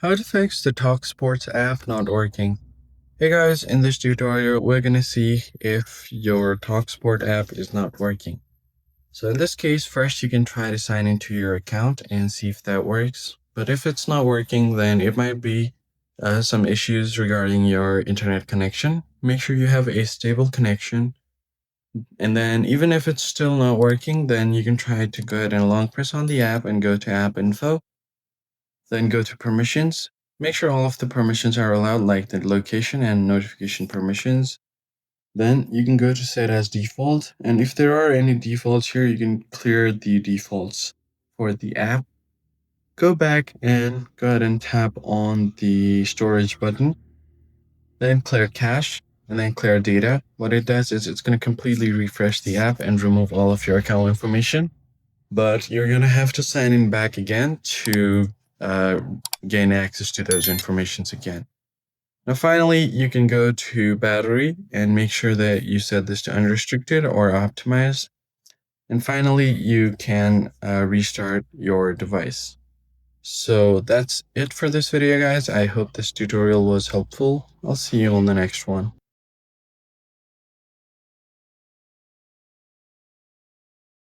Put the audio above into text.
How to fix the TalkSPORT app not working. Hey guys, in this tutorial, we're gonna see if your TalkSPORT app is not working. So in this case, first you can try to sign into your account and see if that works. But if it's not working, then it might be some issues regarding your internet connection. Make sure you have a stable connection. And then even if it's still not working, then you can try to go ahead and long press on the app and go to app info. Then go to permissions. Make sure all of the permissions are allowed, like the location and notification permissions. Then you can go to set as default. And if there are any defaults here, you can clear the defaults for the app. Go back and go ahead and tap on the storage button. Then clear cache and then clear data. What it does is it's going to completely refresh the app and remove all of your account information. But you're going to have to sign in back again to uh, gain access to those informations again. Now, finally, you can go to battery and make sure that you set this to unrestricted or optimized. And finally, you can restart your device. So that's it for this video, guys. I hope this tutorial was helpful. I'll see you on the next one.